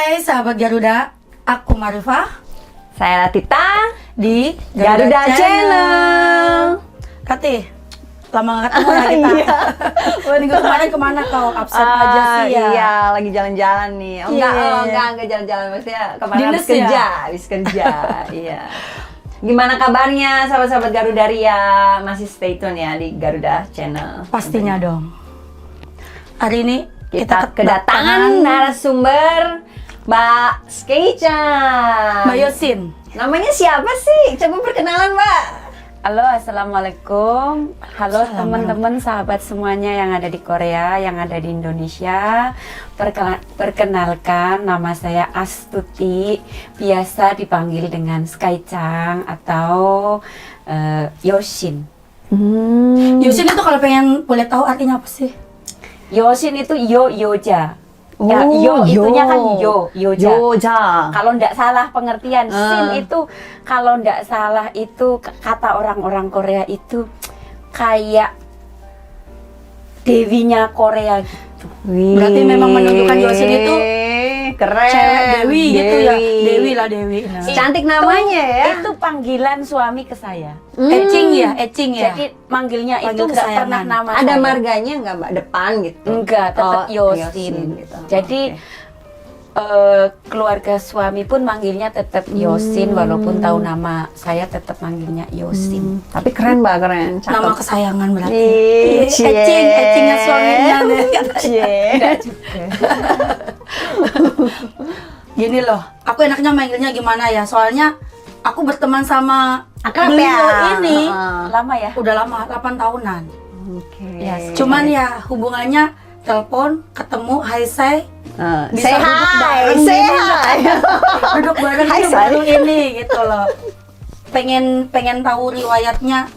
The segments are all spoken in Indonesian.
Hai sahabat Garuda, aku Marifah. Saya Latita Di Garuda Channel. Kati, lama gak ketemu ya kita. Iya. Minggu kemarin kemana kau? Absen aja sih ya. Iya, lagi jalan-jalan nih. Enggak jalan-jalan. Maksudnya kemarin Dinas ya? habis kerja. Iya. Gimana kabarnya sahabat-sahabat Garuda Ria? Masih stay tune ya di Garuda Channel. Pastinya dong. Hari ini Kita kedatangan narasumber Mbak Skecha. Mbak Yosin. Namanya siapa sih? Coba perkenalan, Mbak. Halo, assalamualaikum. Halo teman-teman, sahabat semuanya yang ada di Korea, yang ada di Indonesia. Perkenalkan, nama saya Astuti. Biasa dipanggil dengan Skychang atau Yosin. Yosin itu kalau pengen boleh tahu artinya apa sih? Yosin itu yoja. Ya, Oh, itunya kan yoja. Yoja. Kalau ndak salah pengertian, sin itu kalau ndak salah itu kata orang-orang Korea itu kayak dewinya Korea gitu. Berarti memang menunjukkan Yosin itu keren. Cewek Dewi gitu ya. Dewi lah Dewi. Nah. Cantik namanya ya. Itu panggilan suami ke saya. Ecing ya. Jadi manggilnya Panggil itu nggak kesayangan. pernah nama Ada saya. marganya nggak, Mbak? Depan gitu? Enggak, tetap Oh, Yosin. gitu. Jadi keluarga suami pun manggilnya tetap Yosin, walaupun tahu nama saya tetap manggilnya Yosin. Tapi keren, Mbak, keren. Cakep. Nama kesayangan berarti. Ih, Ecingnya suaminya nih. Enggak juga. Gini loh, aku enaknya manggilnya gimana ya? Soalnya aku berteman sama Akrab beliau ya? ini Lama ya? udah lama, 8 tahunan. Oke. Ya, Cuman ya hubungannya telepon, ketemu, hi say, bisa Say duduk hi, bareng say gini, hi. duduk bareng Hi, itu say. baru ini gitu loh. Pengen tahu riwayatnya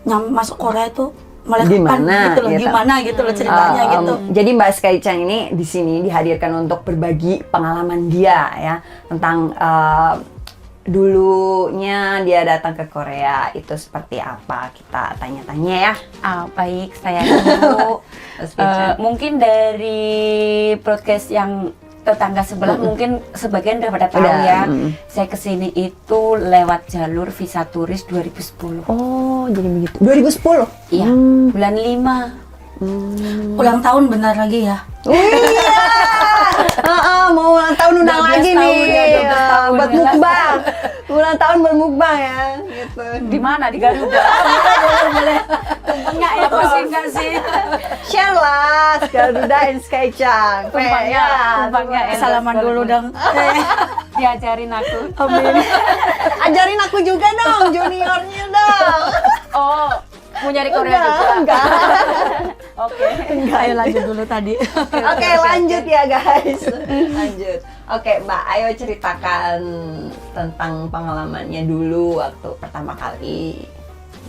masuk Korea itu melelahkan Gimana, gitu loh, gitu. gimana gitu loh ceritanya gitu. Jadi Mbak Skychan ini di sini dihadirkan untuk berbagi pengalaman dia ya tentang dulunya dia datang ke Korea itu seperti apa, kita tanya-tanya ya. Baik, saya dulu. Mas Skychan. Mungkin dari broadcast yang tetangga sebelah mungkin sebagian udah pada tahu Udah, ya. Saya kesini itu lewat jalur visa turis 2010. Oh, jadi begitu. 2010. Iya, bulan 5. Ulang tahun bentar lagi ya. Iya. Mau ulang tahun undang 12 lagi tahun nih. ya, 12 tahun buat ya. mukbang. Ulang tahun bermukbang ya, gitu. Di mana? Di Garuda. Tumpengnya ya pasti enggak sih. Share lah, Garuda and Skychan. Tumpangnya enak Salaman sekali. dulu dong. Diajarin aku. Amin. Ajarin aku juga dong, juniornya dong. Oh, mau nyari Korea juga? Enggak. Oke. Ayo lanjut dulu tadi. Oke, lanjut ya guys. Lanjut. Oke, Mbak, ayo ceritakan tentang pengalamannya dulu waktu pertama kali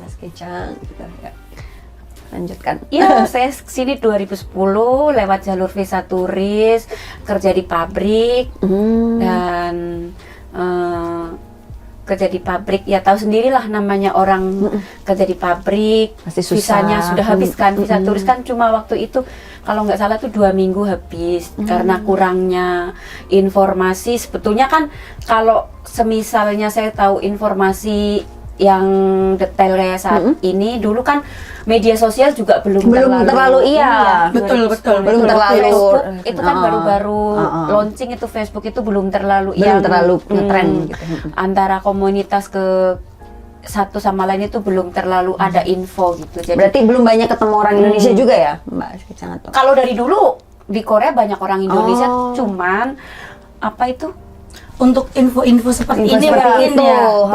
Mas Kecang gitu ya. Lanjutkan. Iya, saya kesini 2010 lewat jalur visa turis, kerja di pabrik dan kerja di pabrik ya tahu sendirilah namanya orang kerja di pabrik. Pasti susah. Visanya sudah habis kan, visa turis kan cuma waktu itu kalau nggak salah tuh 2 minggu habis karena kurangnya informasi. Sebetulnya kan kalau semisalnya saya tahu informasi yang detail kayak saat ini, dulu kan media sosial juga belum terlalu iya. Betul, betul. Belum terlalu Facebook itu kan Oh. baru-baru launching itu Facebook itu belum terlalu ngetren gitu. antara komunitas ke satu sama lain itu belum terlalu ada info gitu. Jadi Berarti belum banyak ketemu orang Indonesia juga ya, Mbak Kecang atau? kalau dari dulu di Korea banyak orang Indonesia, Oh. cuman apa itu Untuk info-info seperti Info ini seperti mungkin itu. ya. Oh,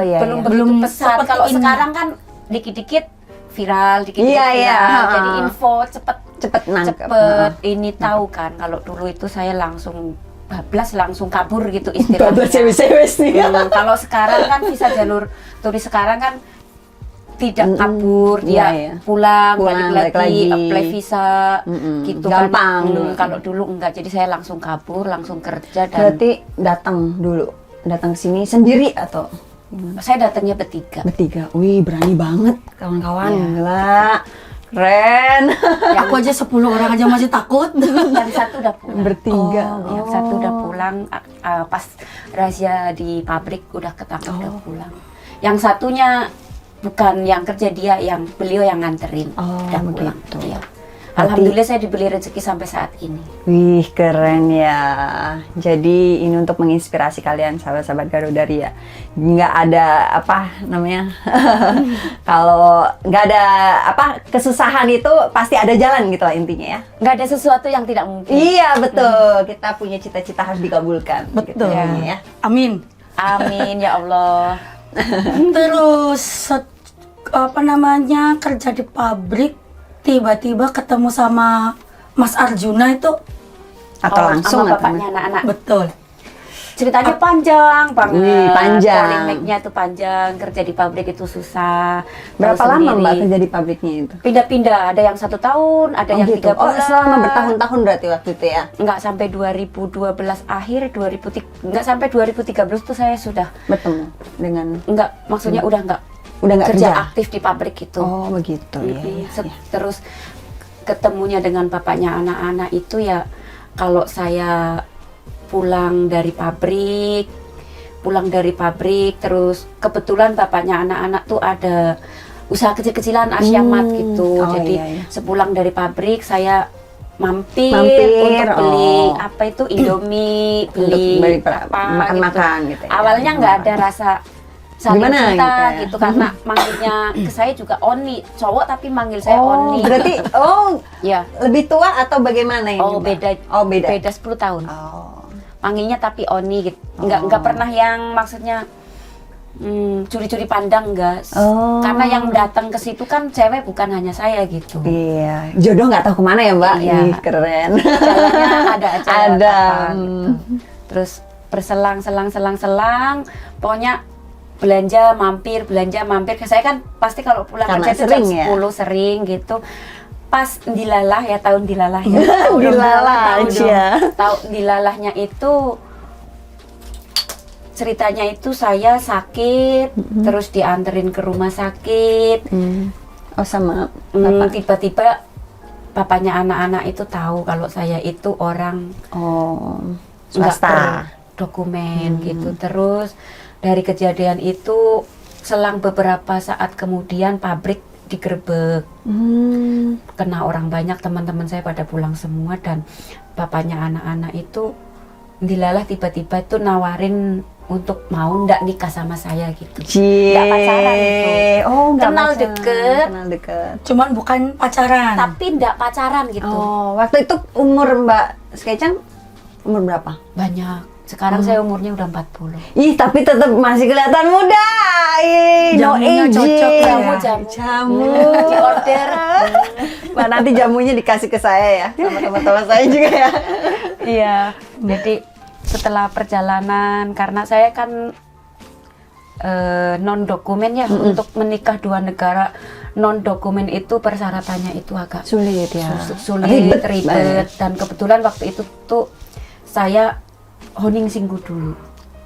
iya, belum iya. begitu Belum pesat. seperti Kalau ini. sekarang kan dikit-dikit viral, dikit-dikit Iya, iya. viral. Jadi info Cepet nangkep. cepet ini tahu kan. Kalau dulu itu saya langsung bablas langsung kabur gitu istilahnya. Bablas cewek-cewek nih. Kalau sekarang kan bisa jalur turis sekarang kan tidak kabur, dia iya. pulang Balik balik lagi. lagi, apply visa gitu Gampang kan. dulu. Kalau dulu enggak, jadi saya langsung kabur, langsung kerja dan Berarti datang ke sini sendiri atau saya datangnya bertiga. bertiga? Wih, berani banget kawan-kawan. Iya. Gila. Keren. Aku aja 10 orang aja masih takut. Yang satu udah pulang. Bertiga. Yang satu udah pulang pas razia di pabrik udah ketangkap udah pulang. Yang satunya bukan yang kerja, beliau yang nganterin udah pulang. begitu. Iya. Berarti- Alhamdulillah saya diberi rezeki sampai saat ini. Wih, keren ya. Jadi ini untuk menginspirasi kalian sahabat-sahabat Garudaria. Nggak ada apa namanya, kalau nggak ada apa kesusahan itu pasti ada jalan gitu lah intinya ya. Nggak ada sesuatu yang tidak mungkin. Iya betul. Kita punya cita-cita harus dikabulkan. Gitu Betul. ya. Amin. Amin ya Allah. Terus apa namanya, kerja di pabrik, tiba-tiba ketemu sama Mas Arjuna itu. Atau Oh, langsung sama atau bapaknya anak-anak. Betul. Ceritanya panjang banget. Wih, panjang. Polemiknya tuh panjang. Kerja di pabrik itu susah. berapa Tahu lama sendiri. Mbak kerja di pabriknya itu? Pindah-pindah. Ada yang 1 tahun, ada yang 3 Oh, bulan. selama bertahun-tahun berarti waktu itu ya. Nggak sampai 2012 akhir, nggak sampai 2013 tuh saya sudah Bertemu dengan maksudnya udah nggak nggak kerja aktif di pabrik itu. Oh begitu ya. Terus ketemunya dengan bapaknya anak-anak itu ya, kalau saya pulang dari pabrik terus kebetulan bapaknya anak-anak tuh ada usaha kecil-kecilan Asiamat gitu. Oh, Jadi iya. sepulang dari pabrik saya mampir Mampir, untuk beli oh. apa itu Indomie, Untuk beli beli apa makan-makan gitu ya. Awalnya nggak ada rasa saling Gimana cinta gitu ya? gitu karena manggilnya ke saya juga Oni, cowok tapi manggil saya Oh, Oni. berarti ya. lebih tua atau bagaimana ini? Oh, Mbak? beda. Oh, beda. Beda 10 tahun. Oh. Manggilnya tapi Oni gitu. Nggak pernah yang maksudnya curi-curi pandang, enggak. Oh. Karena yang datang ke situ kan cewek, bukan hanya saya gitu. Iya, jodoh nggak tahu kemana ya Mbak. Iya. Ih, keren. Jalannya ada aja. Ada. apa, gitu. Terus berselang, pokoknya belanja mampir. Saya kan pasti kalau pulang Karena kerja itu sering jam ya? 10 sering gitu. Pas dilalah ya, tahun dilalah ya. Dilalah aja. Tahun dilalahnya itu ceritanya itu saya sakit, terus dianterin ke rumah sakit. Oh sama Tiba-tiba bapaknya anak-anak itu tahu kalau saya itu orang swasta. nggak berdokumen gitu. Terus dari kejadian itu selang beberapa saat kemudian pabrik digerebek, kena orang banyak, teman-teman saya pada pulang semua dan bapaknya anak-anak itu dilalah tiba-tiba itu nawarin untuk mau ndak nikah sama saya gitu. Nggak pacaran gitu. Oh, nggak Kenal pacaran. deket. Kenal deket. Cuman bukan pacaran. Tapi ndak pacaran gitu. Oh, waktu itu umur Mbak Skecang umur berapa? Banyak. Sekarang saya umurnya udah 40. Ih, tapi tetap masih kelihatan muda. Ih, no Jamunya aging. cocok ya. Jamu. Di order. Wah, nanti jamunya dikasih ke saya ya, sama teman-teman saya juga ya. Iya. Jadi setelah perjalanan, karena saya kan non dokumen ya, untuk menikah 2 negara non dokumen itu persyaratannya itu agak Sulit ya. sulit, ribet. banget. Dan kebetulan waktu itu tuh saya honing singgu dulu.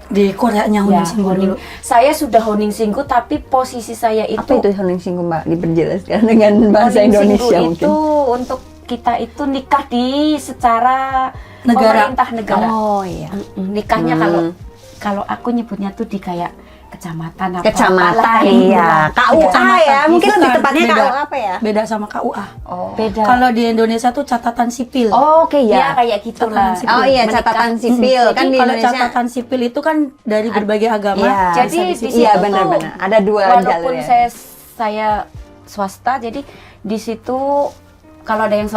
Di Koreanya Ya, Huning Singgu dulu. Saya sudah honing singgu, tapi posisi saya itu Apa itu honing singgu Mbak? Diperjelaskan dengan bahasa honing Indonesia singgu mungkin. itu untuk kita itu nikah di secara Negara. pemerintah negara. Oh iya. Nikahnya kalau aku nyebutnya tuh di kayak kecamatan apa Kecamatan apalah, iya. KUA Kecamatan. ya. Mungkin lebih Bukan, tepatnya beda. KUA apa ya? Beda sama KUA. Oh. beda. Kalau di Indonesia tuh catatan sipil. Oke Ya ya. kayak gitulah. Catatan sipil. Oh iya, Menikah. catatan sipil kan di Kalau Indonesia. catatan sipil itu kan dari berbagai agama. Iya. Jadi bisa di situ. situ Iya tuh, benar-benar. Ada 2 walaupun jalur ya. saya swasta, jadi di situ kalau ada yang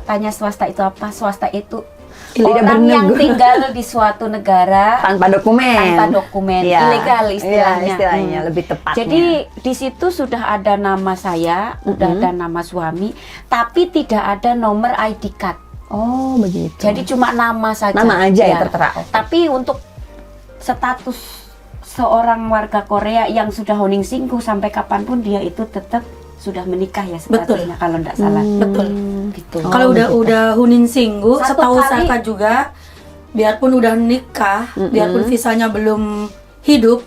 tanya swasta itu apa? Swasta itu Tidak orang yang bernegara. tinggal di suatu negara Tanpa dokumen. Iya. ilegal istilahnya. Iya, istilahnya lebih tepatnya. Jadi di situ sudah ada nama saya, sudah ada nama suami, tapi tidak ada nomor ID card. Oh, begitu. Jadi cuma nama saja. Nama aja ya Ya. tertera. Oke. Tapi untuk status seorang warga Korea yang sudah honing singgu sampai kapanpun dia itu tetap sudah menikah ya statusnya kalau tidak salah. Betul. Gitu. Kalau udah Hunin Singgu, Satu setahu kali- Saka juga, biarpun udah nikah, biarpun visanya belum hidup,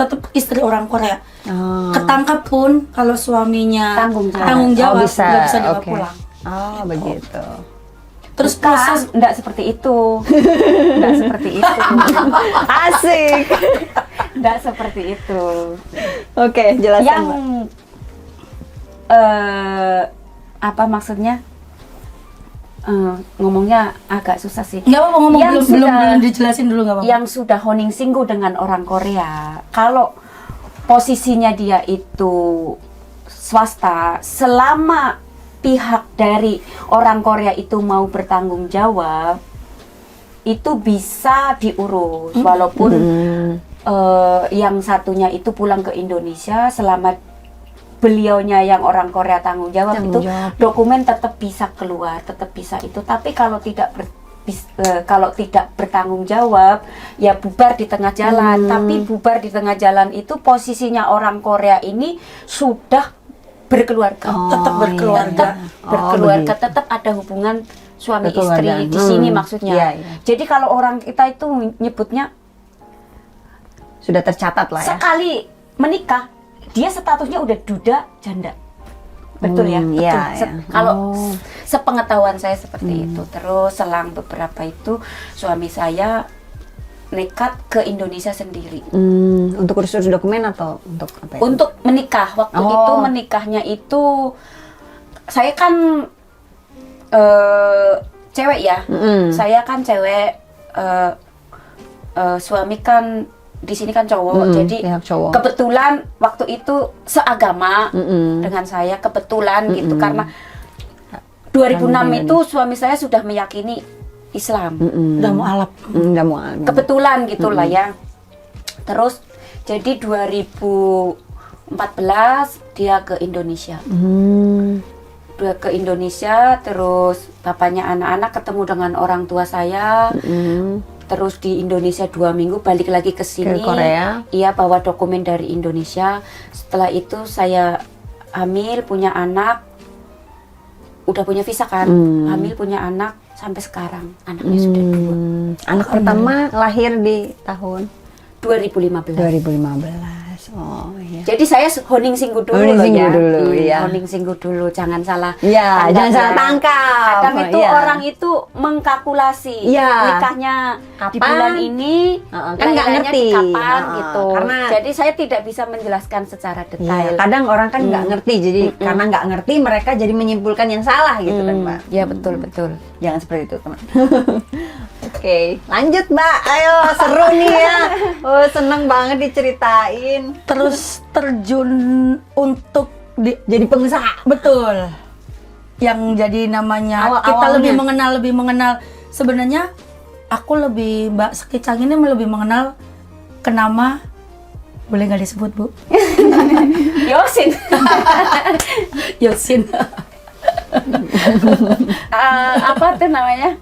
tetap istri orang Korea. Oh. Ketangkap pun kalau suaminya Tanggung jawab. tanggung jawab, bisa. nggak bisa dibawa Oke. pulang. Oh, begitu. Terus Bukan, proses enggak seperti itu. Enggak seperti itu. Asik. Enggak seperti itu. Oke, jelaskan, Yang Mbak. apa maksudnya? Ngomongnya agak susah sih. nggak apa ngomong Yang belum sudah- dijelasin dulu nggak apa. Yang sudah honing singgu dengan orang Korea, kalau posisinya dia itu swasta, selama pihak dari orang Korea itu mau bertanggung jawab, itu bisa diurus. Walaupun yang satunya itu pulang ke Indonesia, selama beliaunya yang orang Korea tanggung jawab, Tanggung itu jawab. dokumen tetap bisa keluar, tetap bisa itu. Tapi kalau tidak kalau tidak bertanggung jawab, ya bubar di tengah jalan. Tapi bubar di tengah jalan itu posisinya orang Korea ini sudah berkeluarga, tetap berkeluarga. iya. berkeluarga, begitu. tetap ada hubungan suami Berkeluarga. istri di sini maksudnya. Iya, iya. Jadi kalau orang kita itu nyebutnya Sudah tercatat lah ya. sekali menikah, dia statusnya udah duda janda. Betul ya? Betul. iya, iya. Kalau Oh. sepengetahuan saya seperti itu. Terus selang beberapa itu suami saya nekat ke Indonesia sendiri. Untuk urus dokumen atau untuk apa ya? Untuk menikah. Waktu Oh. itu menikahnya itu saya kan cewek ya. Saya kan cewek, suami kan di sini kan cowok. Jadi pihak cowok. kebetulan waktu itu seagama dengan saya, kebetulan gitu, karena 2006 itu suami saya sudah meyakini Islam. Udah mau alap. Udah mau. Kebetulan gitulah ya. Terus jadi 2014 dia ke Indonesia. Dia ke Indonesia, terus bapaknya anak-anak ketemu dengan orang tua saya. Terus di Indonesia 2 minggu, balik lagi ke sini. Ke Korea. Iya, bawa dokumen dari Indonesia. Setelah itu saya hamil, punya anak. Udah punya visa kan? Hamil, punya anak, sampai sekarang anaknya sudah 2. Anak pertama lahir di tahun 2015. 2015. Oh iya. Jadi saya honing singgu dulu Honing loh singgu ya. dulu, iya. Honing singgu dulu, jangan salah. Iya, tangkap jangan salah ya. tangkap. Kadang itu Iya. orang itu mengkalkulasi Iya. nikahnya di Kapan? bulan ini, Kan nggak lahirannya ngerti. di kapan gitu. Karena Jadi saya tidak bisa menjelaskan secara iya, detail. kadang orang kan nggak ngerti, jadi karena nggak ngerti mereka jadi menyimpulkan yang salah gitu kan, Mbak. Ya betul betul. Jangan seperti itu, teman. Oke, lanjut, Mbak. Ayo, seru nih ya. Oh, seneng banget diceritain. Terus terjun untuk Jadi pengusaha. betul. Yang jadi namanya kita Awal-awalnya. lebih mengenal. Sebenarnya aku lebih Mbak Sekicang ini lebih mengenal ke nama, boleh nggak disebut Bu? Yosin. Yosin. Apa tuh namanya?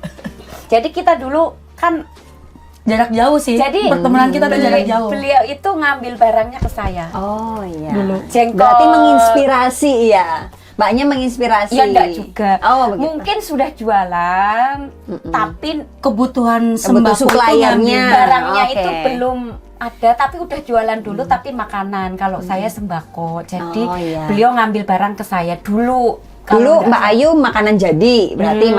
Jadi kita dulu kan Jarak jauh sih. Jadi pertemanan kita tuh jarak jauh. beliau itu ngambil barangnya ke saya. Oh iya. Dulu. Jengkol. Berarti menginspirasi ya. Mbaknya menginspirasi. Ya enggak juga. Oh, begitu. Mungkin sudah jualan, tapi Kebutuhan sembako itu suppliernya. ngambil. barangnya Oke. itu belum ada, tapi udah jualan dulu, tapi makanan. Kalau saya sembako, jadi Oh, iya. beliau ngambil barang ke saya dulu. Dulu Kalau Mbak Ayu makanan jadi, berarti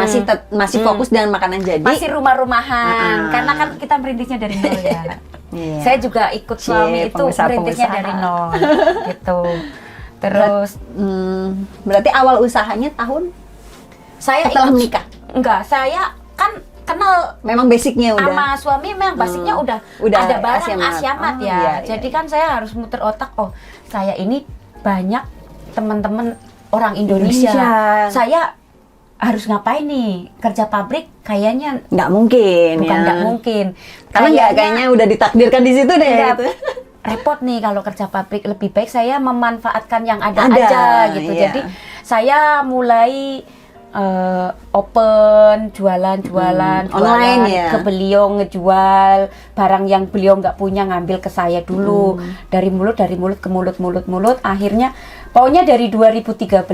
masih fokus dengan makanan jadi. masih rumah-rumahan, Ah. karena kan kita merintisnya dari nol ya. Iya. Saya juga ikut suami itu merintisnya pengusaha. dari nol, gitu. Terus Berarti awal usahanya tahun saya setelah ikut- menikah. Enggak, saya kan kenal Memang basicnya udah. sama suami, memang basicnya udah ada barang Asiamat. Asiamat Oh, ya. iya, iya. Jadi kan saya harus muter otak, oh saya ini banyak teman-teman orang Indonesia. Saya harus ngapain nih? Kerja pabrik kayaknya Nggak mungkin bukan ya. nggak mungkin. Karena kayaknya udah ditakdirkan di situ deh. Enggak, Gitu. repot nih kalau kerja pabrik. Lebih baik saya memanfaatkan yang ada, Ada, aja gitu. iya. Jadi saya mulai open jualan online ya? ke beliau, ngejual barang yang beliau nggak punya, ngambil ke saya dulu. Dari mulut ke mulut, akhirnya pokoknya dari 2013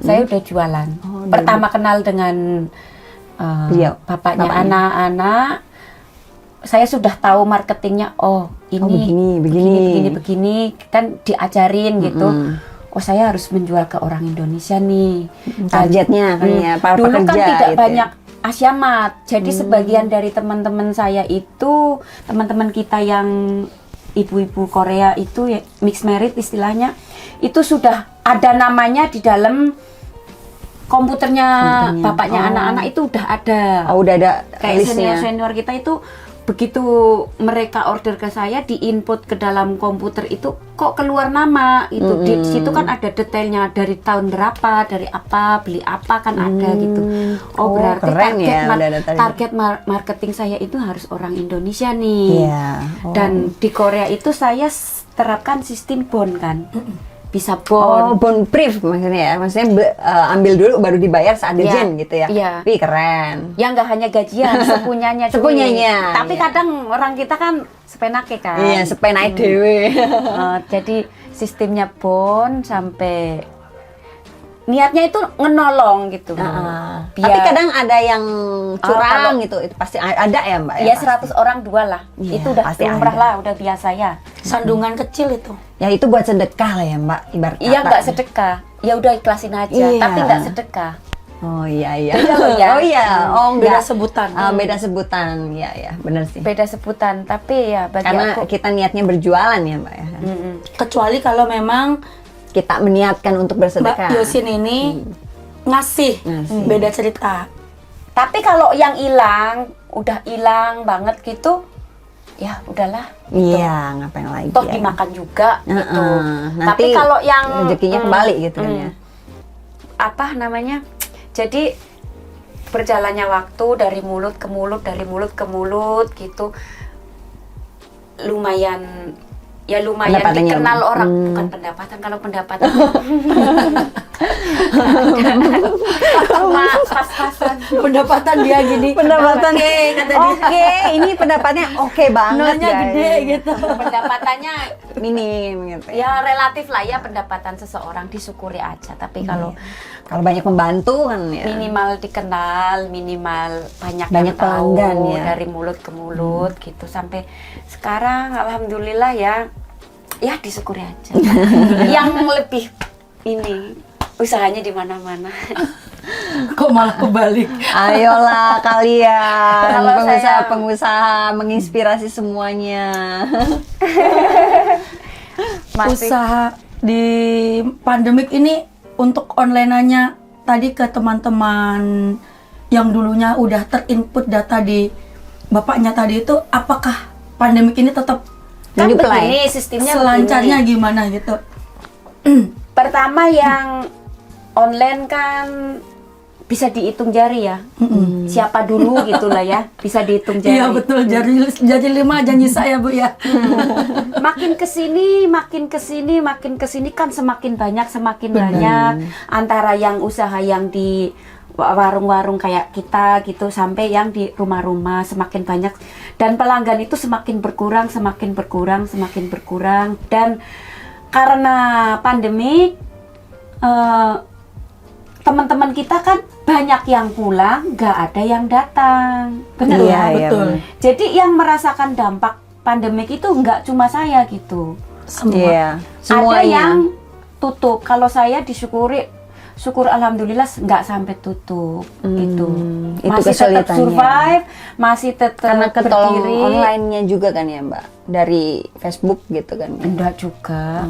saya udah jualan. Pertama kenal dengan Beliau, bapaknya bapaknya. anak-anak. saya sudah tahu marketingnya. Oh, ini begini kan diajarin gitu. Oh, saya harus menjual ke orang Indonesia nih. Targetnya kan ya, para Dulu pekerja kan tidak gitu banyak Asiamat. Jadi sebagian dari teman-teman saya itu, teman-teman kita yang ibu-ibu Korea itu ya, mixed married istilahnya, itu sudah ada namanya di dalam komputernya bapaknya anak-anak itu udah ada. Oh, udah ada Kayak listnya. senior kita itu begitu mereka order ke saya, diinput ke dalam komputer itu kok keluar nama itu. Di situ kan ada detailnya dari tahun berapa, dari apa, beli apa kan ada gitu. Oh, berarti keren ya, udah ada target marketing saya itu harus orang Indonesia nih. Iya. Dan di Korea itu saya terapkan sistem bond kan. Bisa Oh, bond. bond brief maksudnya ya. Maksudnya ambil dulu baru dibayar saat dirjen gitu ya. Iya. Wih, keren. Ya nggak hanya gajian, sepunyanya duit. Sepunyanya, Tapi iya. kadang orang kita kan sepenake kan. Iya, sepenai dewe. Jadi sistemnya bond sampai niatnya itu ngenolong gitu. Tapi kadang ada yang curang kalau- gitu. Itu pasti ada ya, Mbak? Ya 100 orang 2 lah. Iya, Itu udah pasti lumrah ada. lah, udah biasa ya. Sandungan kecil itu. Ya itu buat sedekah lah ya, Mbak, ibarat Iya kata. nggak sedekah. Ya udah ikhlasin aja, Iya. tapi nggak sedekah. Oh iya. Beda loh ya. Oh iya. Oh Beda enggak. sebutan. Beda sebutan. Iya, benar sih. Beda sebutan, tapi ya bagi Karena aku. kita niatnya berjualan ya, Mbak ya. Kecuali kalau memang Kita meniatkan untuk bersedekah. Mbak Yosin ini ngasih. Beda cerita. Tapi kalau yang hilang, udah hilang banget gitu, ya udahlah. Iya, ngapain lagi Toh ya. dimakan juga gitu. Nanti Tapi kalau yang rezekinya kembali gitu kan ya. Apa namanya? Jadi berjalannya waktu dari mulut ke mulut, dari mulut ke mulut gitu. Lumayan Pendapatannya. dikenal orang. Bukan pendapatan, kalau pendapatan pas-pasan. Pendapatan dia gini. Pendapatan Oke, kata dia. Oke, ini pendapatnya oke banget. Nolnya guys. gede gitu. Pendapatannya Minim gitu. ya relatif lah ya, pendapatan seseorang disyukuri aja. Tapi kalau Kalau banyak pembantu kan ya. minimal dikenal, minimal banyak Banyak yang tahu pelanggan ya. dari mulut ke mulut gitu sampai sekarang alhamdulillah ya disyukuri aja. Yang lebih ini usahanya di mana-mana. Kok malah kebalik? Ayolah kalian Kalau pengusaha menginspirasi semuanya. Masih Usaha di pandemik ini untuk online-nya tadi ke teman-teman yang dulunya udah terinput data di bapaknya tadi itu, apakah pandemik ini tetap kan Menyuplai. begini sistemnya selancarnya begini. gimana gitu? Pertama yang online kan bisa dihitung jari ya. Siapa dulu gitulah ya, bisa dihitung jari. Iya betul, jadi 5 janji saya Bu ya. Makin kesini kan semakin banyak antara yang usaha yang di warung-warung kayak kita gitu sampai yang di rumah-rumah semakin banyak dan pelanggan itu semakin berkurang dan karena pandemi teman-teman kita kan banyak yang pulang, nggak ada yang datang. Benar Iya, ya? iya, Betul. benar. Jadi yang merasakan dampak pandemik itu nggak cuma saya gitu. Semua. Iya, Ada semuanya. yang tutup. Kalau saya syukur alhamdulillah nggak sampai tutup gitu. itu Masih tetap kesulitannya. survive, masih tetap Karena ketolong berdiri. online-nya juga kan ya, Mbak, dari Facebook gitu kan. Enggak juga.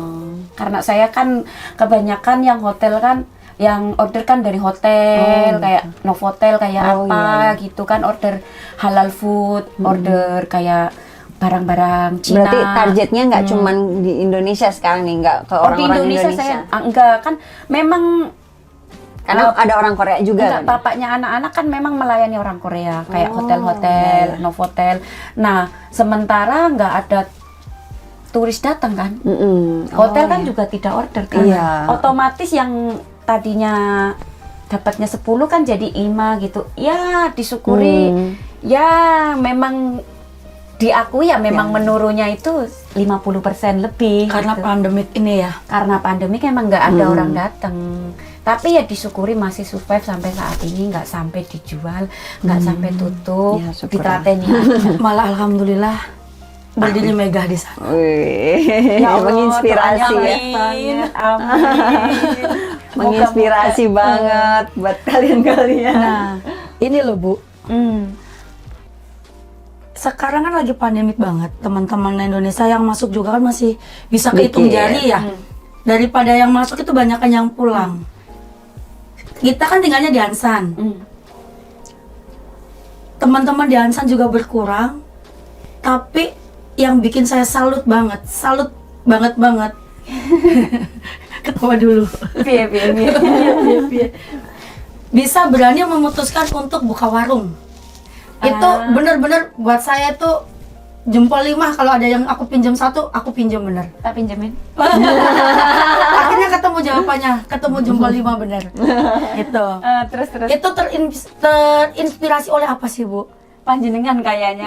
Karena saya kan kebanyakan yang hotel kan yang order kan dari hotel kayak Novotel kayak gitu kan, order halal food, order kayak barang-barang Cina. Berarti targetnya nggak cuman di Indonesia sekarang nih, nggak ke di orang-orang Indonesia, saya enggak kan memang Karena ada orang Korea juga enggak, kan. bapaknya anak-anak kan memang melayani orang Korea kayak hotel-hotel, Novotel. Nah, sementara nggak ada turis datang kan. Hotel kan juga tidak order kan. Iya. Otomatis yang tadinya dapatnya 10 kan jadi 5 gitu. Ya, disyukuri. Ya, memang diakui ya memang menurunnya itu 50% lebih Karena gitu. pandemik ini ya. Karena pandemi emang nggak ada orang datang. Tapi ya disyukuri masih survive sampai saat ini, nggak sampai dijual, nggak sampai tutup, Ya, syukurlah. ditrateni. Malah alhamdulillah berdiri megah di sana. Wih, Ya Allah, menginspirasi doanya ya. amin, amin. Menginspirasi banget buat kalian-kalian. Nah, ini loh Bu, Hmm. sekarang kan lagi pandemik banget. Teman-teman Indonesia yang masuk juga kan masih bisa kehitung Dikit. jari ya. Daripada yang masuk itu banyak yang pulang. Kita kan tinggalnya di Ansan. Hmm. Teman-teman di Ansan juga berkurang. Tapi yang bikin saya salut banget banget. Ketawa dulu. Biar. Bisa berani memutuskan untuk buka warung. Itu bener-bener buat saya tuh jempol 5. Kalau ada yang aku pinjam 1, aku pinjam bener. Tak pinjemin. Akhirnya ketemu jawabannya, ketemu jempol 5 bener. Gitu. Terus. Itu terinspirasi oleh apa sih Bu? Panjenengan kayaknya.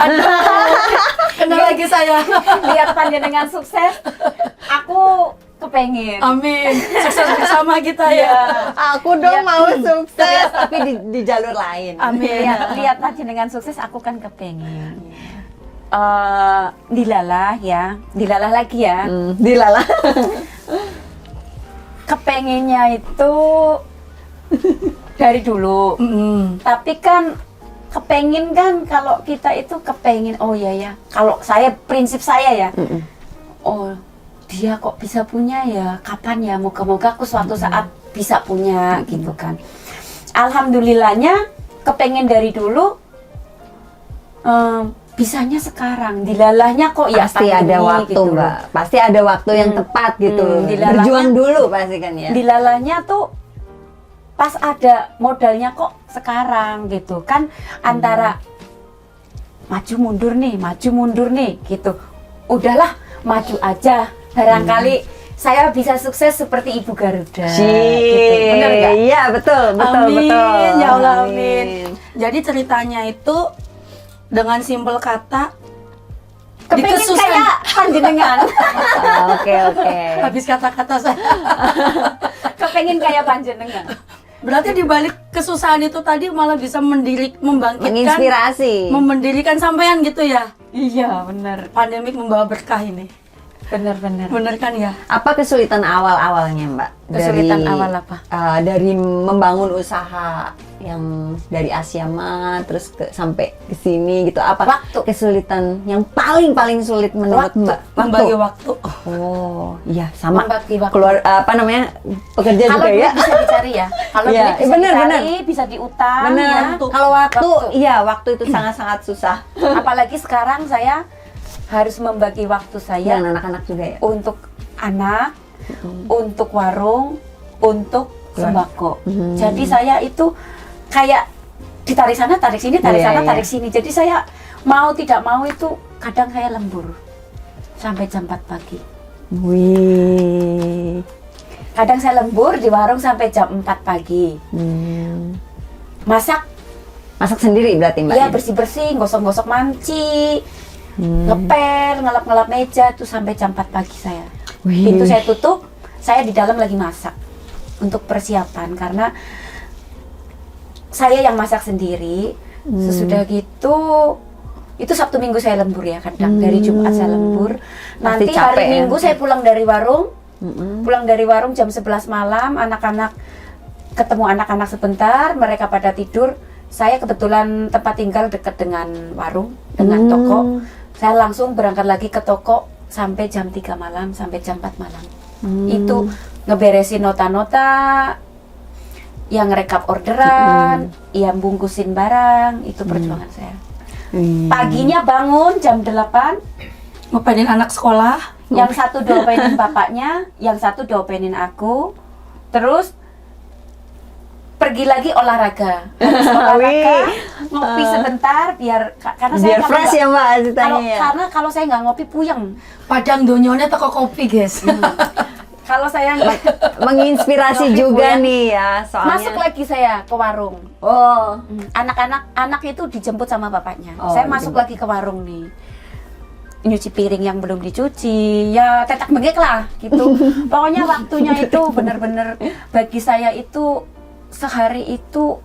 Kena lagi saya. Lihat panjenengan sukses, aku kepengen. Amin. Sukses bersama kita ya. Aku dong mau sukses tapi di jalur lain. Amin. Lihat panjenengan sukses, aku kan kepengen. Dilalah lagi ya. Dilalah. Kepengennya itu dari dulu. Tapi kan kepengen kan, kalau kita itu kepengen, oh ya, kalau saya, prinsip saya ya, oh dia kok bisa punya ya, kapan ya, moga-moga aku suatu saat bisa punya gitu kan. Alhamdulillahnya kepengen dari dulu, bisanya sekarang, dilalahnya kok ya Pasti ada pandemi waktu gitu. Mbak. Pasti ada waktu yang tepat gitu. Dilalahnya- Berjuang dulu pasti kan ya. Dilalahnya tuh pas ada modalnya kok sekarang gitu kan, antara maju mundur nih gitu. Udahlah, maju aja, barangkali saya bisa sukses seperti Ibu Garuda gitu. Bener nggak? Iya, betul. Amin. Ya Allah, amin. Amin. Jadi ceritanya itu dengan simpel kata Kepengen dikesusahin. kayak panjenengan. Oke. Habis kata-kata saya. Kepengen kayak panjenengan. Berarti di balik kesusahan itu tadi malah bisa membangkitkan, Menginspirasi. mendirikan sampean gitu ya. Iya, bener. Pandemik membawa berkah ini. Bener. Bener kan ya? Apa kesulitan awal-awalnya, Mbak? Kesulitan awal apa? Dari membangun usaha yang dari Asiama terus sampai ke sini gitu. Apa Waktu. kesulitan yang paling sulit menurut Waktu. Mbak? Membagi waktu. Oh, iya sama. Membagi waktu. Keluar pekerja Kalau juga duit ya. bisa dicari ya. Kalau Iya, duit bisa bener, dicari, bisa diutang Bener. ya. Kalau waktu, Waktu. iya waktu itu sangat-sangat susah. Apalagi sekarang saya harus membagi waktu saya Dan anak-anak juga ya. untuk anak, untuk warung, untuk sembako. Jadi saya itu kayak ditarik sana, tarik sini, tarik Iya, sana, iya. tarik sini. Jadi saya mau tidak mau itu kadang saya lembur sampai jam 4 pagi. Wih. Kadang saya lembur di warung sampai jam 4 pagi. Masak, Masak sendiri berarti Mbak? ya bersih-bersih, gosok-gosok manci, ngepel, ngelap-ngelap meja tuh sampai jam 4 pagi saya. Wih. Pintu saya tutup, saya di dalam lagi masak untuk persiapan karena saya yang masak sendiri. Sesudah gitu, itu Sabtu Minggu saya lembur ya kadang, dari Jumat saya lembur. Nanti Pasti hari capek ya. Minggu saya pulang dari warung, jam 11 malam, anak-anak ketemu anak-anak sebentar, mereka pada tidur. Saya kebetulan tempat tinggal dekat dengan warung, dengan toko. Saya langsung berangkat lagi ke toko sampai jam 3 malam, sampai jam 4 malam. Itu ngeberesin nota-nota, yang rekap orderan, yang bungkusin barang, itu perjuangan saya. Paginya bangun jam 8, Ngopenin anak sekolah. yang satu diopenin bapaknya, yang satu diopenin aku, terus pergi lagi olahraga. Habis olahraga, ngopi sebentar karena saya Biar kalau fresh nggak- ya Mbak kalau ceritanya ya. karena kalau saya nggak ngopi puyeng. Padang donyonya toko kopi, guys. Kalau saya nggak Menginspirasi Ngopi juga pulang. nih ya soalnya. masuk lagi saya ke warung. Oh. Anak itu dijemput sama bapaknya. Oh, Saya masuk dijemput. lagi ke warung nih. nyuci piring yang belum dicuci, ya tetek bengek lah gitu. Pokoknya waktunya itu bener-bener bagi saya itu sehari itu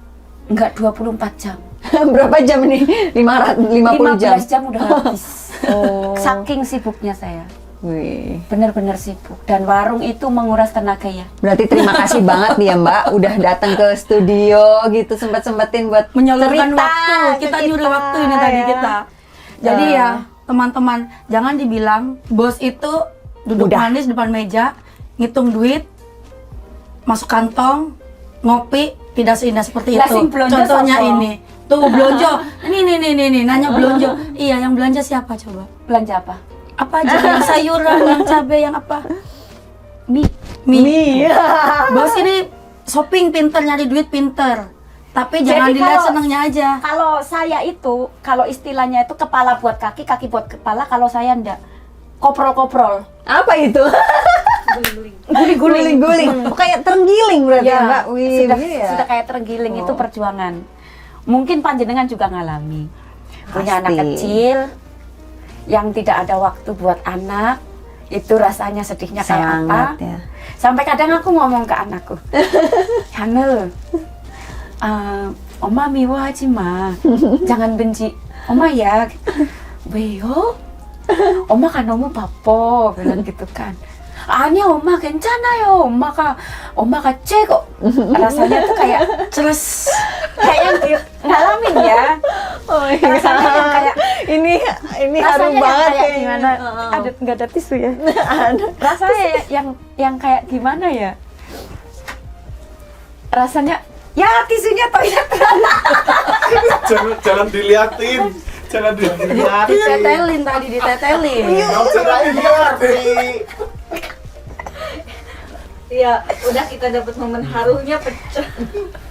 nggak 24 jam. Berapa jam nih? 50 jam. 15 jam udah habis. Oh. Saking sibuknya saya. Wih. Bener-bener sibuk. Dan warung itu menguras tenaga ya. Berarti terima kasih banget nih ya Mbak, udah datang ke studio gitu, sempetin buat Menyalurkan cerita waktu. ke Kita nyuri waktu ini tadi ya. kita. Jadi ya teman-teman, jangan dibilang bos itu duduk Udah. manis depan meja, ngitung duit, masuk kantong, ngopi, tidak seindah seperti itu. Lasing belanja Contohnya sopo. ini. Tuh belanja. Ini nanya belanja. Iya, yang belanja siapa coba? Belanja apa? Apa aja? Yang sayuran, yang cabai, yang apa? Mie. Mie. Bos ini shopping pinter, nyari duit pinter. Tapi jangan Jadi dilihat kalau- senengnya aja. Kalau saya itu, kalau istilahnya itu kepala buat kaki, kaki buat kepala, kalau saya enggak. Koprol-koprol. Apa itu? Guling-guling. Oh, kayak terenggiling berarti ya, Mbak. Wih, sudah, begini ya? sudah kayak terenggiling itu Oh. perjuangan. Mungkin panjenengan juga ngalami. Punya anak Pasti. kecil yang tidak ada waktu buat anak, itu rasanya sedihnya kayak apa? Sangat ya. Sampai kadang aku ngomong ke anakku, Hanel, Oma miwa aja ma, jangan benci Oma ya. Weyo, Oma kan Oma papo, bilang gitu kan. Anya Oma kencana yo, Oma kece kok. Rasanya tuh kayak Terus kayak yang ngalamin ya. Oh iya. Rasanya yang kayak ini harum rasanya yang banget kayak kayaknya. gimana? Ada nggak ada tisu ya? Rasanya yang kayak gimana ya? Rasanya ya tisunya toilet. jangan diliatin, jangan diliatin. ditetelin tadi, ditetelin. Nggak usah diliatin. Ya, udah kita dapat momen harunya pecah.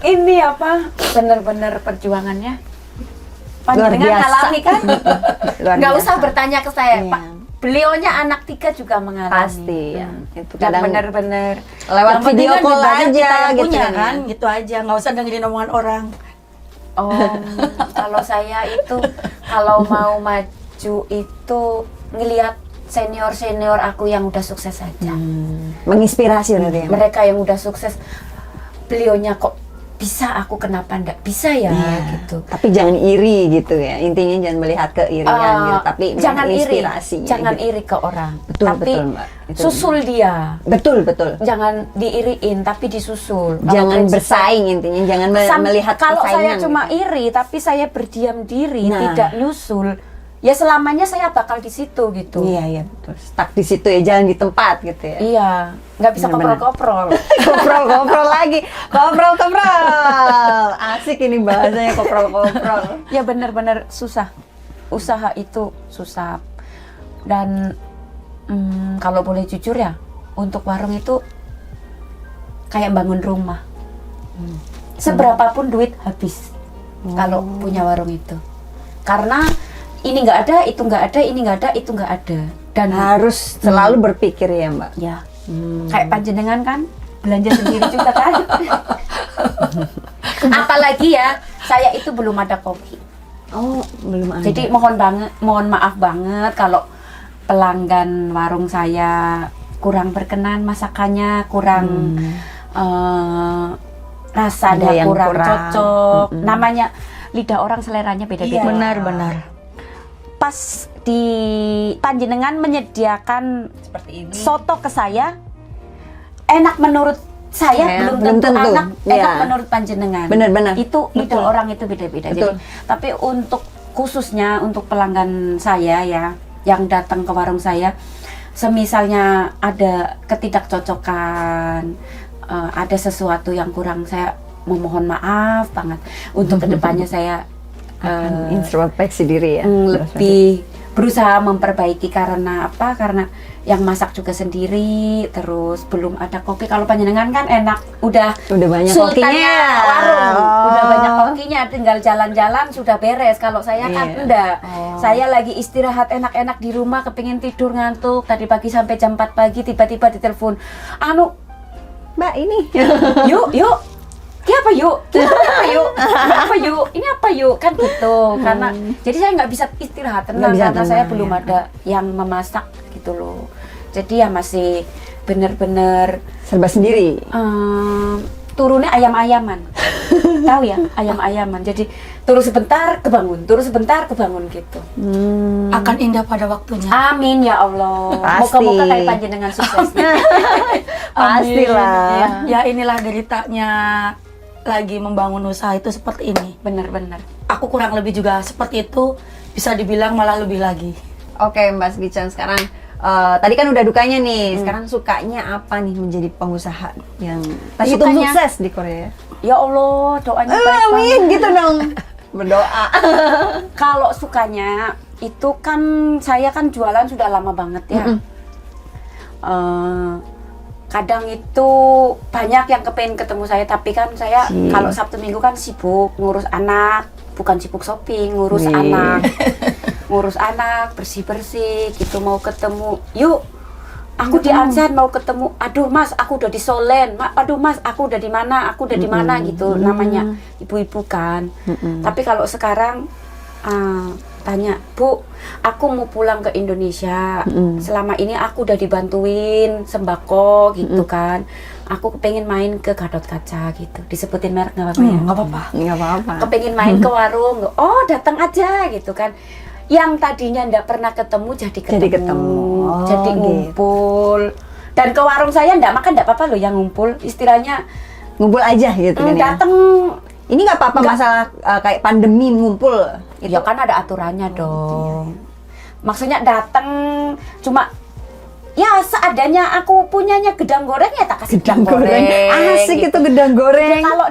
Ini apa? Bener-bener perjuangannya. Luar Panjenengan biasa. alami kan? Luar Nggak biasa. usah bertanya ke saya, Iya. Pak. Beliaunya anak 3 juga mengalami. Pasti ya. Itu Dan kadang bener-bener lewat Yang penting video kan call duit banyak aja kita yang gitu punya kan. kan, gitu aja, nggak usah dengerin omongan orang. kalau saya itu kalau mau maju itu ngelihat senior aku yang udah sukses saja. Menginspirasi berarti ya. Mbak? Mereka yang udah sukses, beliaunya kok bisa, aku kenapa ndak bisa ya Iya. gitu. Tapi jangan iri gitu ya. Intinya jangan melihat keirian gitu, tapi jangan iri, inspirasinya. jangan gitu. iri ke orang. Betul, tapi betul, Mbak. Itu susul dia. Betul. Jangan diiriin, tapi disusul. Kalau Jangan prinsip bersaing intinya, jangan melihat kalau saya persaingan cuma gitu. iri, tapi saya berdiam diri, Nah. tidak nyusul, ya selamanya saya bakal di situ gitu. Iya, betul. Stuck di situ ya, jangan di tempat gitu ya. Iya, nggak bisa Benar-benar. koprol-koprol. Koprol lagi. Koprol. Asik ini bahasanya koprol. Ya benar-benar susah. Usaha itu susah. Dan kalau boleh jujur ya, untuk warung itu kayak bangun rumah. Seberapapun duit habis kalau punya warung itu. Karena ini nggak ada, itu nggak ada, ini nggak ada, itu nggak ada. Dan Harus selalu berpikir ya, Mbak. ya kayak panjenengan kan belanja sendiri juga kan. Apalagi ya, saya itu belum ada koki. Oh, belum ada. Jadi mohon maaf banget kalau pelanggan warung saya kurang berkenan masakannya, kurang rasanya Ada yang kurang kurang. cocok. Namanya lidah orang seleranya beda-beda. Benar. Pas di panjenengan menyediakan Seperti ini. soto ke saya, enak menurut saya, Ya, belum belum tentu tentu. enak Ya. menurut panjenengan. Benar-benar. Itu lidah orang itu beda-beda. Betul. Jadi, tapi untuk khususnya untuk pelanggan saya ya, yang datang ke warung saya, semisalnya ada ketidakcocokan, ada sesuatu yang kurang, saya memohon maaf banget. Untuk kedepannya saya introspeksi diri ya. lebih berusaha memperbaiki. Karena apa? Karena yang masak juga sendiri, terus belum ada koki. Kalau panjenengan kan enak, udah banyak sultannya kokinya. warung, Oh. udah banyak kokinya, tinggal jalan-jalan sudah beres. Kalau saya kan Iya. enggak. Oh. Saya lagi istirahat enak-enak di rumah, kepingin tidur ngantuk, tadi pagi sampai jam 4 pagi tiba-tiba ditelepon, anu Mbak ini. yuk Ini apa yuk? Ini apa yuk? Ini apa yuk? Ini apa yuk? Kan gitu. Karena jadi saya nggak bisa istirahat tenang Nggak bisa karena saya tenang, belum ya. ada yang memasak gitu loh. Jadi ya masih bener-bener Serba sendiri. turunnya ayam-ayaman. Tahu ya, ayam-ayaman. Jadi turun sebentar kebangun, turun sebentar kebangun gitu. Akan indah pada waktunya. Amin ya Allah. Pasti. Moga-moga kayak panjenengan suksesnya. Pastilah. Ya inilah deritanya lagi membangun usaha itu seperti ini. Bener-bener. Aku kurang lebih juga seperti itu, bisa dibilang malah lebih lagi. Oke, Mbak Skichan, sekarang tadi kan udah dukanya nih. Sekarang sukanya apa nih menjadi pengusaha yang pasti itu Sukanya- sukses di Korea? Ya Allah, doanya baik banget. Amin, gitu dong. Berdoa. Kalau sukanya itu kan saya kan jualan sudah lama banget ya. Kadang itu banyak yang kepengen ketemu saya, tapi kan saya kalau Sabtu Minggu kan sibuk ngurus anak, bukan sibuk shopping, ngurus Wih. anak, ngurus anak, bersih-bersih gitu, mau ketemu. Yuk, aku di Ansan mau ketemu. Aduh Mas, aku udah di Solen. Aduh Mas, aku udah di mana? Aku udah di mana gitu. Namanya ibu-ibu kan. Tapi kalau sekarang tanya, Bu, aku mau pulang ke Indonesia. Selama ini aku udah dibantuin sembako gitu kan. Aku kepengen main ke Gatot Kaca gitu. Disebutin merek nggak apa-apa ya? Nggak apa-apa. Nggak apa-apa. Kepengen main ke warung. Oh, datang aja gitu kan. Yang tadinya nggak pernah ketemu jadi ketemu. Jadi ketemu. Oh, Jadi gitu. ngumpul. Dan ke warung saya nggak makan nggak apa-apa loh yang ngumpul. Istilahnya Ngumpul aja gitu kan ya. datang. Ini nggak apa-apa Nggak. masalah kayak pandemi ngumpul. Ya kan ada aturannya dong. Maksudnya datang cuma ya seadanya aku punyanya gedang goreng ya tak kasih gedang goreng. Asik gitu. itu gedang goreng. Ya, kalau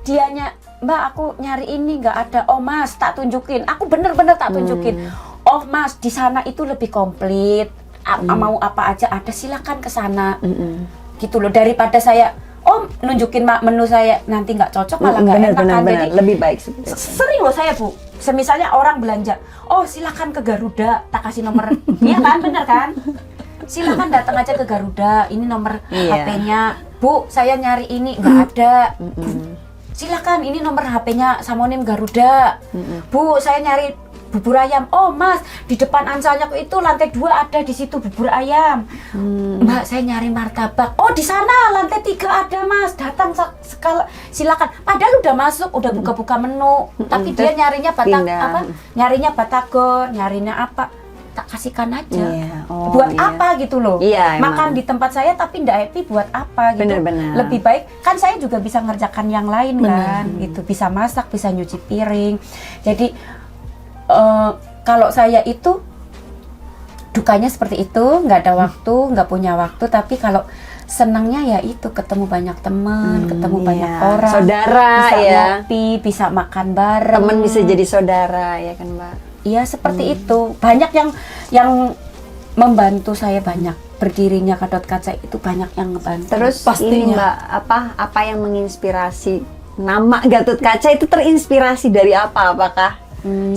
dianya Mbak aku nyari ini nggak ada. Oh Mas tak tunjukin. Aku bener-bener tak tunjukin. Oh Mas di sana itu lebih komplit. Mau apa aja ada, silakan ke sana. Gitu loh, daripada saya nunjukin menu saya nanti nggak cocok malah nggak enak kan. Jadi lebih baik seperti itu. sering loh saya Bu, semisalnya orang belanja, oh silakan ke Garuda, tak kasih nomor. Iya kan, bener kan? Silakan datang aja ke Garuda, ini nomor Iya. HP-nya. Bu, saya nyari ini nggak ada. Silakan, ini nomor HP-nya Samonim Garuda. Bu, saya nyari bubur ayam. Oh Mas, di depan Ansalnya itu lantai 2 ada di situ bubur ayam. Mbak, saya nyari martabak. Oh di sana lantai 3 ada Mas. Datang silakan. Padahal udah masuk, udah buka-buka menu. Tapi dia Terus nyarinya pindah. nyarinya batagor, nyarinya apa? Tak kasihkan aja. Iya. Oh, buat iya. apa gitu loh? Iya, emang. Makan di tempat saya tapi ndak happy buat apa gitu? Bener-bener. Lebih baik kan saya juga bisa ngerjakan yang lain kan, gitu. Bisa masak, bisa nyuci piring. Jadi kalau saya itu dukanya seperti itu, nggak ada waktu, nggak punya waktu. Tapi kalau senangnya ya itu ketemu banyak teman, ketemu iya. banyak orang, Saudara, bisa ya. ngopi, bisa makan bareng. Temen bisa jadi saudara ya kan Mbak. Iya seperti itu. Banyak yang membantu saya, banyak berdirinya Gatot Kaca itu banyak yang ngebantu. Terus ini Pastinya. Mbak, apa yang menginspirasi nama Gatot Kaca itu terinspirasi dari apa? Apakah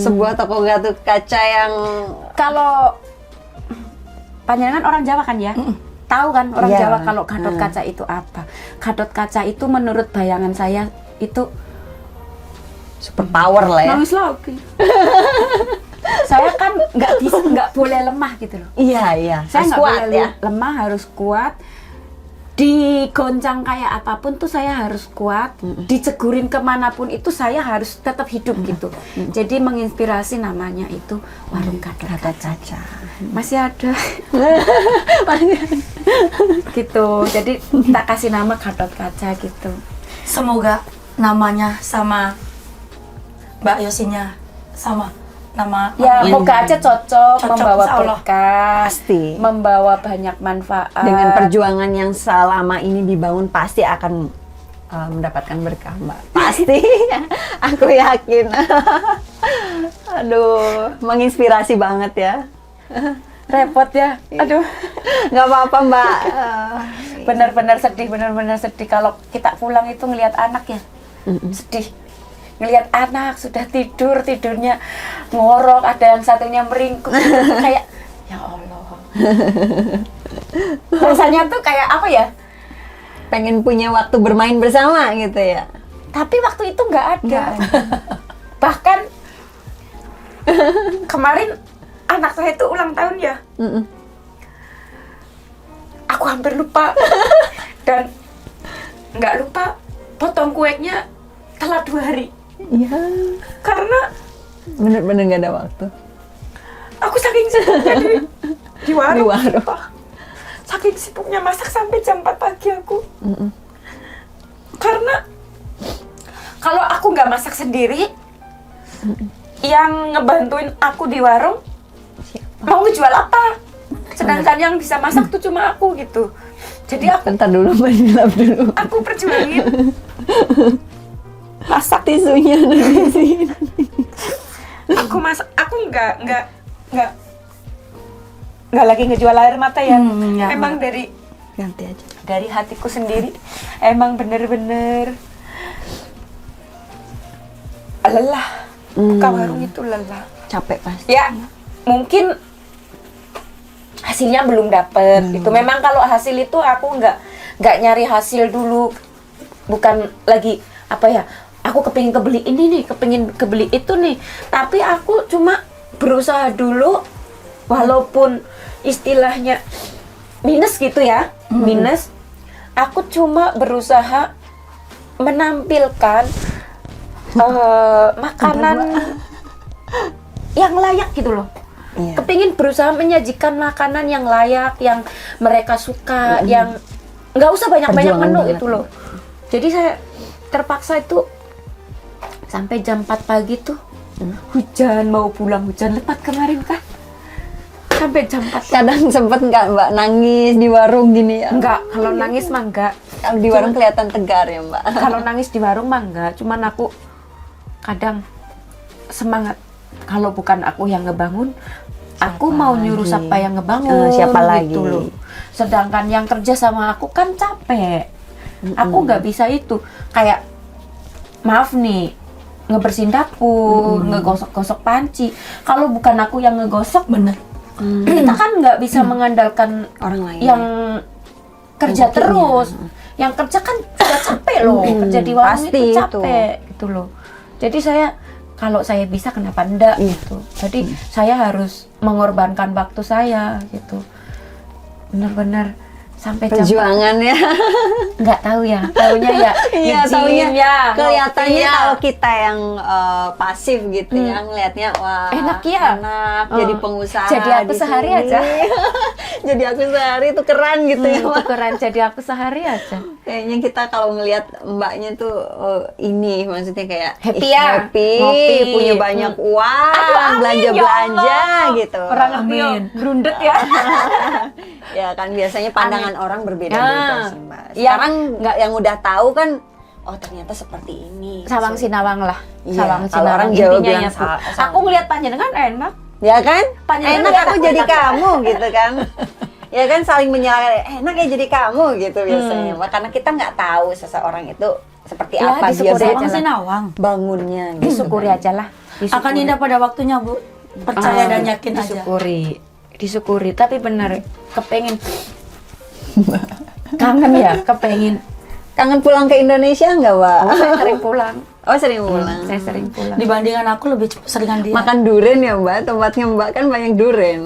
sebuah toko Gatot Kaca yang kalau panjenengan orang Jawa kan ya? Tahu kan orang Iya. Jawa kalau Gatot Kaca itu apa? Gatot Kaca itu menurut bayangan saya itu super power lah ya. nangis lagi. Saya kan nggak boleh lemah gitu loh. Iya, iya. Saya Harus nggak kuat boleh ya. lemah, harus kuat. Digoncang kayak apapun tuh saya harus kuat. Dicegurin kemanapun itu saya harus tetap hidup gitu. Jadi menginspirasi namanya itu Warung Gatot Kaca. Masih ada. Gitu. Jadi tak kasih nama Gatot Kaca gitu. Semoga namanya sama Mbak Yosinya sama nama Ya, ini. moga aja cocok, Cocok, membawa insya Allah. berkah, Pasti. membawa banyak manfaat. Dengan perjuangan yang selama ini dibangun pasti akan mendapatkan berkah, Mbak. Pasti. Aku yakin. Aduh, menginspirasi banget ya. Repot ya. Aduh. Nggak apa-apa, Mbak. Benar-benar sedih kalau kita pulang itu ngelihat anak ya. Sedih. Ngelihat anak sudah tidurnya ngorok, ada yang satunya meringkuk gitu. Kayak ya Allah. Rasanya tuh kayak apa ya? pengen punya waktu bermain bersama gitu ya. Tapi waktu itu nggak ada. Bahkan kemarin anak saya itu ulang tahun ya. Mm-mm. Aku hampir lupa. Dan nggak lupa potong kuenya telat 2 hari. Iya. Karena Bener-bener nggak ada waktu. aku saking sibuknya di warung. Di warung. Saking sibuknya masak sampai jam 4 pagi aku. Mm-mm. Karena kalau aku nggak masak sendiri, yang ngebantuin aku di warung mau ngejual apa? Sedangkan yang bisa masak tuh cuma aku gitu. Jadi Bentar dulu, Mbak dilap dulu. aku perjuangin masak. Tisunya ada di sini. Aku masak, aku nggak lagi ngejual air mata ya. Ya, Emang dari Ganti aja. hatiku sendiri, emang bener-bener lelah. Buka warung itu lelah. Capek pasti. Ya, mungkin hasilnya belum dapet gitu. Memang kalau hasil itu aku nggak nyari hasil dulu, bukan lagi apa ya. Aku kepingin kebeli ini nih, kepingin kebeli itu nih. Tapi aku cuma berusaha dulu, walaupun istilahnya minus gitu ya, minus. Aku cuma berusaha menampilkan makanan yang layak gitu loh. Iya. Kepingin berusaha menyajikan makanan yang layak, yang mereka suka, yang nggak usah banyak-banyak Perjuangan menu banget. itu loh. Jadi saya terpaksa itu sampai jam 4 pagi tuh hujan, mau pulang hujan lebat kemarin kan. Sampai jam 4. Kadang sempet nggak Mbak nangis di warung gini ya? Enggak, kalau nangis mah enggak. Kalau di warung kelihatan tegar ya Mbak. Kalau nangis di warung mah enggak, cuman aku kadang semangat. Kalau bukan aku yang ngebangun, aku mau nyuruh lagi? siapa yang ngebangun, Siapa lagi? gitu loh. Sedangkan yang kerja sama aku kan capek. Aku nggak bisa itu. Kayak maaf nih, ngebersihin dapur, ngegosok-gosok panci. Kalau bukan aku yang ngegosok, bener. kita kan nggak bisa mengandalkan Orang lain. yang kerja Rezekinya. terus. Yang kerja kan sudah capek loh, kerja di warung pasti itu capek gitu loh. Jadi kalau saya bisa kenapa enggak gitu. Jadi saya harus mengorbankan waktu saya gitu. Bener-bener sampai jam Perjuangan ya. nggak tahu ya, taunya ya Iya, izin taunya ya, kelihatannya ngopi ya. kalau kita yang pasif gitu ya, ngelihatnya wah Enak ya. enak jadi pengusaha. Jadi aku di sehari sini. aja. Jadi aku sehari itu keren gitu ya Mbak. Tukeran jadi aku sehari aja. Kayaknya kita kalau ngelihat mbaknya tuh ini maksudnya kayak Happy ih, ya, happy, ngopi. punya banyak uang, Amin, belanja-belanja ya Allah. gitu. Orang happy Amin. grundet ya. Ya kan biasanya pandangan orang berbeda-beda Nah, sih Mbak. yang- Sekarang nggak yang udah tahu kan, oh ternyata seperti ini. Sawang Sinawang lah. Iya, Sawang kalau Sinawang orang Jawa intinya bilang ya, Bu. sawang. Aku ngelihat panjenengan enak. Ya kan? Panjangan Enak lihat aku aku jadi enak. kamu gitu kan. Ya kan saling menyalahkan, enak ya jadi kamu gitu biasanya. Karena kita nggak tahu seseorang itu seperti Ya, apa dia disyukuri aja Sawang lah. Sinawang. bangunnya gitu. Disyukuri aja lah. Akan indah pada waktunya, Bu. Percaya dan yakin aja. Disyukuri. Tapi bener, kepengen kangen ya, kepengen. Kangen pulang ke Indonesia nggak, Mbak? Oh, saya sering pulang. Oh, sering pulang. Saya sering pulang. Dibandingkan aku lebih seringan dia. Makan duren ya, Mbak? Tempatnya Mbak kan banyak duren.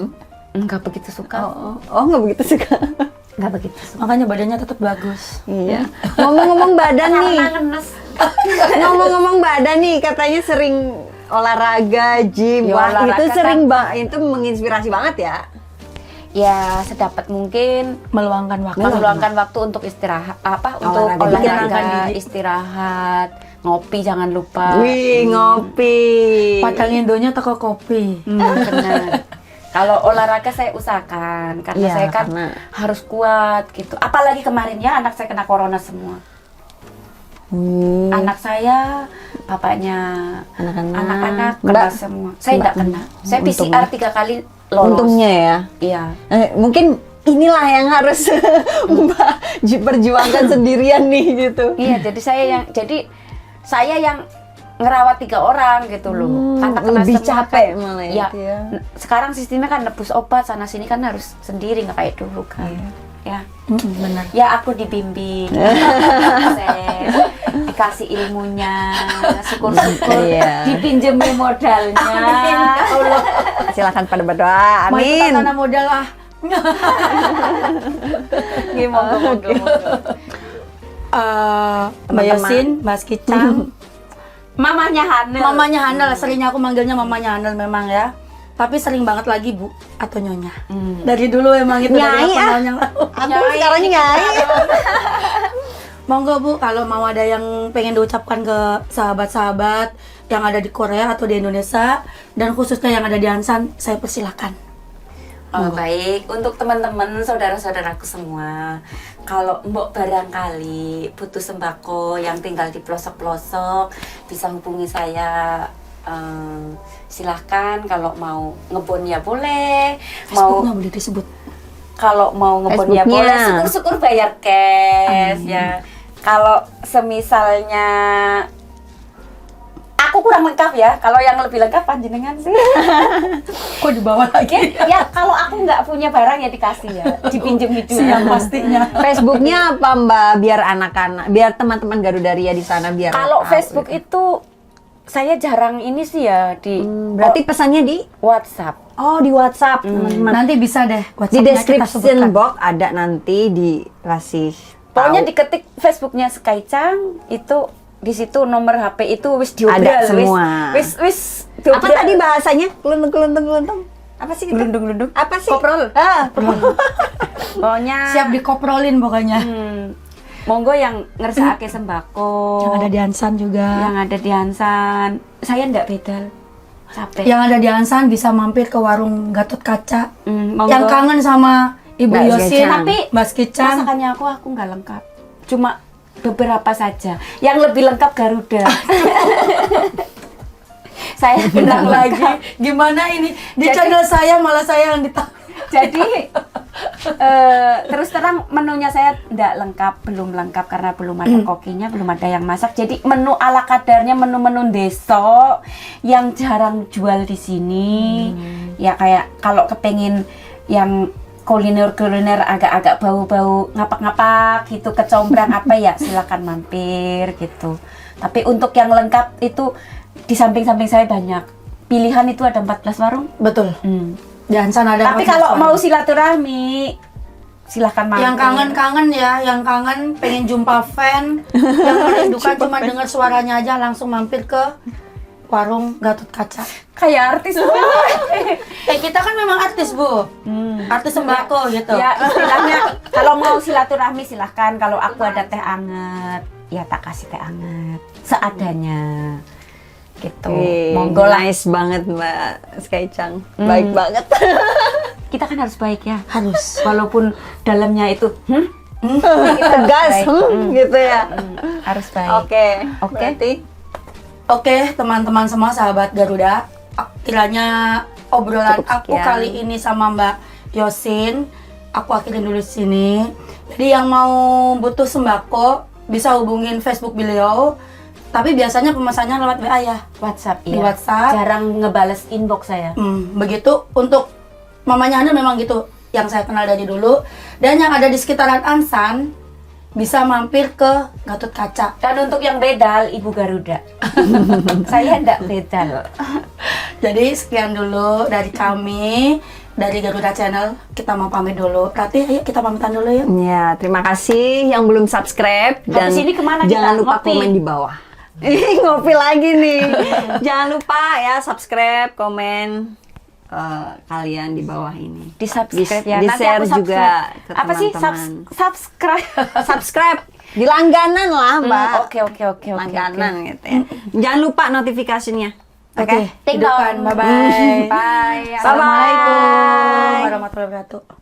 Enggak begitu suka. Oh, nggak begitu suka. Enggak begitu suka. Makanya badannya tetap bagus. Iya. Ngomong-ngomong badan nih. Ngenes. Ngomong-ngomong badan nih, katanya sering olahraga, gym. Ya, Wah, olahraga itu sering kan. itu menginspirasi banget ya. Ya, sedapat mungkin Meluangkan waktu. meluangkan waktu untuk istirahat, untuk Olahraga. Menyenangkan olahraga, diri. istirahat, ngopi jangan lupa. Wih, ngopi. Padang Indonya toko kopi. Benar. Kalau olahraga saya usahakan karena Iya, saya kan karena- harus kuat gitu. Apalagi kemarin ya anak saya kena corona semua. Anak saya, bapaknya, anak-anak kena Mbak, semua. Saya Mbak, tidak kena. Saya untungnya. PCR 3 kali lolos. Untungnya ya. Iya. Mungkin inilah yang harus Mbak perjuangkan sendirian nih gitu. Iya, jadi saya yang ngerawat 3 orang gitu loh. Karena kena lebih semua capek kan. malah Iya. itu ya. Sekarang sistemnya kan nebus obat sana sini kan harus sendiri nggak kayak dulu kan. Iya. ya. Benar. Ya aku dibimbing, sukses, dikasih ilmunya, syukur-syukur, Iya. dipinjemi modalnya. Allah. Silakan pada berdoa. Mau ikut Amin. tanah modal ah. Gimana? Monggo. Mbak Teman-teman. Yosin, Mas Kicang, Mamanya Hanel. mamanya Handel, seringnya aku manggilnya mamanya Handel memang ya. Tapi sering banget lagi Bu atau Nyonya. Dari dulu emang itu Nyai, dari kenal yang lalu. Aku sekarang nyai. Monggo Bu, kalau mau ada yang pengen diucapkan ke sahabat-sahabat yang ada di Korea atau di Indonesia dan khususnya yang ada di Ansan, saya persilakan. Oh, baik, untuk teman-teman, saudara-saudaraku semua, kalau mbok barangkali butuh sembako yang tinggal di pelosok-pelosok, bisa hubungi saya. Silahkan, kalau mau ngebon ya boleh, mau Facebooknya boleh disebut. kalau mau ngebon ya Facebooknya. boleh, syukur-syukur bayar cash ya. Kalau semisalnya aku kurang lengkap ya, kalau yang lebih lengkap panjenengan sih. Kok dibawa lagi? Ya kalau aku nggak punya barang ya dikasih ya, dipinjem itu Siang pastinya. Facebooknya apa Mbak? Biar anak-anak, biar teman-teman Garudaria di sana biar. Kalau tahu Facebook gitu. itu saya jarang ini sih ya di Berarti pesannya di WhatsApp. Oh, di WhatsApp, teman-teman. Nanti bisa deh Di WhatsApp-nya kita description sebutkan. box ada nanti dikasih. Pokoknya tahu. diketik Facebooknya Skycang itu di situ nomor HP itu wis diobral, Ada semua. wis Apa diobral. tadi bahasanya? Keluntung. Apa sih itu? Gelundung-gelundung. Apa sih? Koprol. Pokoknya Siap dikoprolin pokoknya. monggo yang ngersakake sembako. Yang ada di Ansan juga. yang ada di Hansan. Saya ndak bedal. Capek. Yang ada di Ansan bisa mampir ke warung Gatot Kaca. Monggo. Yang kangen sama Ibu Mbak Yosin, Kicang. Tapi Mas Kicang. masakannya aku nggak lengkap. Cuma beberapa saja. Yang lebih lengkap Garuda. Saya bilang lagi. Gimana ini? Di Jadi- channel saya malah saya yang ditahu. Jadi terus terang menunya saya tidak lengkap, belum lengkap karena belum ada kokinya, belum ada yang masak. Jadi menu ala kadarnya, menu-menu deso yang jarang jual di sini. Ya kayak kalau kepengin yang kuliner agak-agak bau-bau ngapak-ngapak gitu, kecombrang apa ya silakan mampir gitu. Tapi untuk yang lengkap itu di samping-samping saya banyak. Pilihan itu ada 14 warung. Betul. Di Ansan ada. Tapi 14 kalau warung. mau silaturahmi silahkan mampir. yang kangen-kangen ya, yang kangen pengen jumpa fan, yang merindukan cuma dengar suaranya aja langsung mampir ke warung Gatot Kaca. Kayak artis. Kita kan memang artis Bu, artis sembako gitu. Ya istilahnya kalau mau silaturahmi silahkan. Kalau aku ada teh anget, ya tak kasih teh anget seadanya. Gitu. Monggo lah. Nice banget Mbak Skycang. Baik banget. Kita kan harus baik ya. Harus. Walaupun dalamnya itu Tegas, gitu ya. harus baik. Oke. Oke. Berarti Oke, teman-teman semua sahabat Garuda, kiranya obrolan Cukup aku sekian. kali ini sama Mbak Yosin, aku akhirin dulu di sini. Jadi yang mau butuh sembako bisa hubungin Facebook beliau. Tapi biasanya pemesannya lewat WA ya. WhatsApp Di ya. WhatsApp. Jarang ngebales inbox saya. Begitu untuk mamanya Anda memang gitu yang saya kenal dari dulu. Dan yang ada di sekitaran Ansan bisa mampir ke Gatot Kaca. Dan untuk yang bedal, Ibu Garuda. Saya enggak bedal. Jadi sekian dulu dari kami, dari Garuda Channel. Kita mau pamit dulu. Rati, ayo kita pamitan dulu ya. ya, terima kasih yang belum subscribe dan Habis ini kemana jangan kita? lupa Ngopi? komen di bawah. Ih, ngopi lagi nih. Jangan lupa ya subscribe, komen kalian di bawah ini. Di subscribe ya. Di Nanti share aku juga subscribe. ke Apa sih teman-teman. subscribe? Subscribe di langganan lah, Mbak. Oke. Langganan gitu ya. Jangan lupa notifikasinya. Oke. Ting Hidupkan. dong. Bye-bye. Bye. Assalamualaikum Bye-bye. warahmatullahi wabarakatuh.